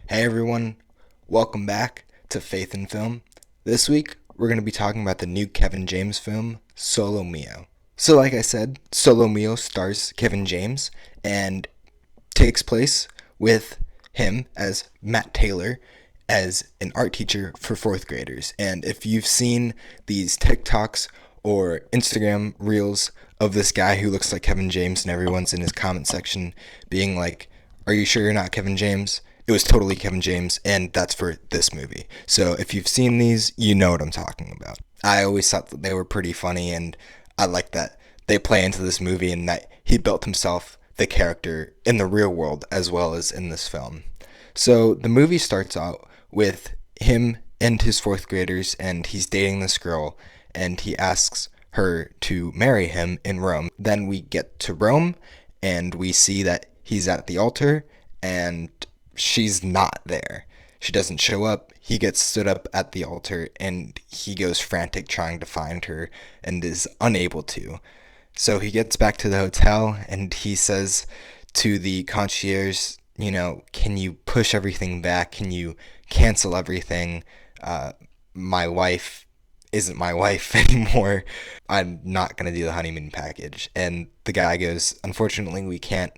Hey everyone, welcome back to Faith in Film. This week, we're going to be talking about the new Kevin James film, Solo Mio. So, like I said, Solo Mio stars Kevin James and takes place with him as Matt Taylor as an art teacher for fourth graders. And if you've seen these TikToks or Instagram reels of this guy who looks like Kevin James and everyone's in his comment section being like, "Are you sure you're not Kevin James?" It was totally Kevin James, and that's for this movie. So if you've seen these, you know what I'm talking about. I always thought that they were pretty funny, and I like that they play into this movie and that he built himself the character in the real world as well as in this film. So the movie starts out with him and his fourth graders, and he's dating this girl, and he asks her to marry him in Rome. Then we get to Rome, and we see that he's at the altar, and she's not there. She doesn't show up. He gets stood up at the altar, and he goes frantic trying to find her and is unable to. So he gets back to the hotel, and he says to the concierge, can you push everything back? Can you cancel everything? My wife isn't my wife anymore. I'm not going to do the honeymoon package. And the guy goes, unfortunately, we can't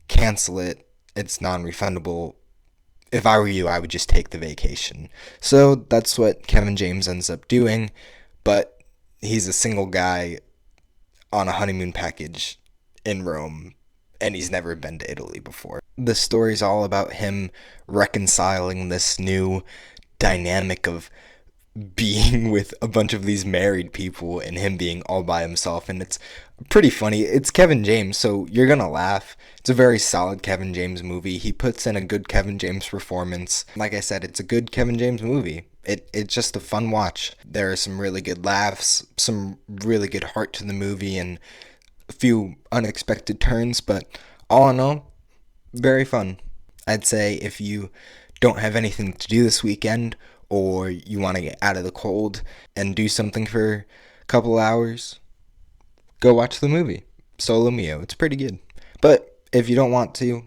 cancel it. It's non-refundable. If I were you, I would just take the vacation. So that's what Kevin James ends up doing. But he's a single guy on a honeymoon package in Rome, and he's never been to Italy before. The story's all about him reconciling this new dynamic of being with a bunch of these married people and him being all by himself, and it's pretty funny. It's Kevin James, so you're gonna laugh. It's a very solid Kevin James movie. He puts in a good Kevin James performance. Like I said, it's a good Kevin James movie. It's just a fun watch. There are some really good laughs, some really good heart to the movie, and a few unexpected turns, but all in all, very fun. I'd say if you don't have anything to do this weekend, or you want to get out of the cold and do something for a couple hours, go watch the movie, Solo Mio. It's pretty good. But if you don't want to,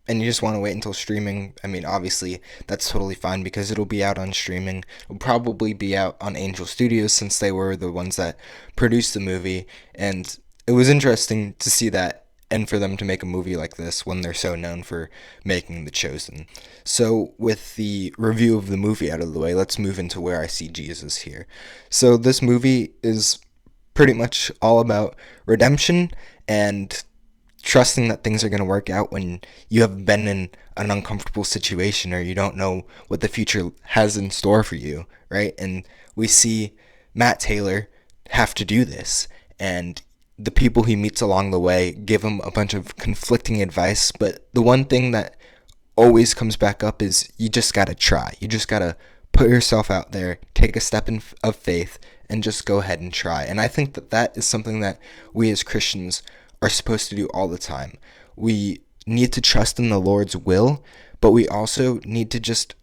and you just want to wait until streaming, I mean, obviously, that's totally fine because it'll be out on streaming. It'll probably be out on Angel Studios since they were the ones that produced the movie. And it was interesting to see that and for them to make a movie like this when they're so known for making The Chosen. So, with the review of the movie out of the way, let's move into Where I See Jesus here. So, this movie is pretty much all about redemption and trusting that things are going to work out when you have been in an uncomfortable situation or you don't know what the future has in store for you, right? And we see Matt Taylor have to do this, and the people he meets along the way give him a bunch of conflicting advice, but the one thing that always comes back up is you just gotta try. You just gotta put yourself out there, take a step of faith, and just go ahead and try. And I think that that is something that we as Christians are supposed to do all the time. We need to trust in the Lord's will, but we also need to just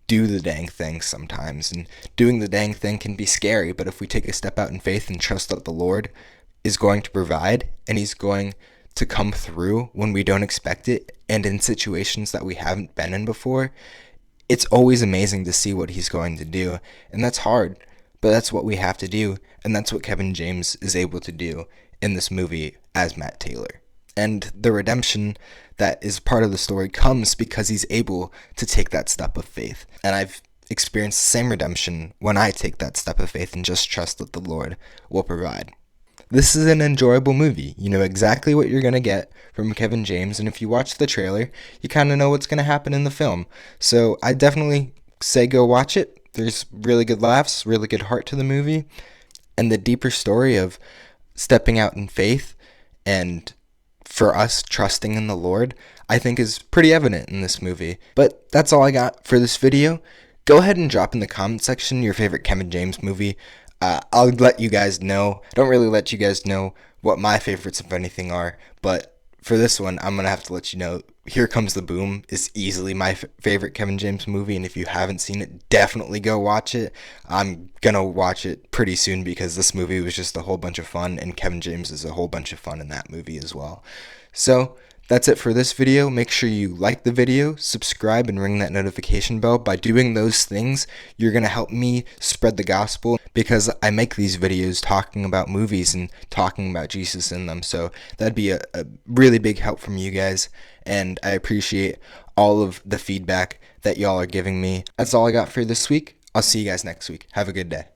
do the dang thing sometimes. And doing the dang thing can be scary, but if we take a step out in faith and trust that the Lord is going to provide and he's going to come through when we don't expect it and in situations that we haven't been in before, it's always amazing to see what he's going to do. And that's hard, but that's what we have to do, and that's what Kevin James is able to do in this movie as Matt Taylor. And the redemption that is part of the story comes because he's able to take that step of faith. And I've experienced the same redemption when I take that step of faith and just trust that the Lord will provide. This is an enjoyable movie. You know exactly what you're going to get from Kevin James, and if you watch the trailer, you kind of know what's going to happen in the film. So I definitely say go watch it. There's really good laughs, really good heart to the movie, and the deeper story of stepping out in faith and for us trusting in the Lord, I think is pretty evident in this movie. But that's all I got for this video. Go ahead and drop in the comment section your favorite Kevin James movie. I'll let you guys know. I don't really let you guys know what my favorites, if anything, are, but for this one, I'm going to have to let you know Here Comes the Boom is easily my favorite Kevin James movie, and if you haven't seen it, definitely go watch it. I'm going to watch it pretty soon because this movie was just a whole bunch of fun, and Kevin James is a whole bunch of fun in that movie as well. So, That's it for this video. Make sure you like the video, subscribe, and ring that notification bell. By doing those things, you're going to help me spread the gospel, because I make these videos talking about movies and talking about Jesus in them. So that'd be a really big help from you guys, and I appreciate all of the feedback that y'all are giving me. That's all I got for this week. I'll see you guys next week. Have a good day.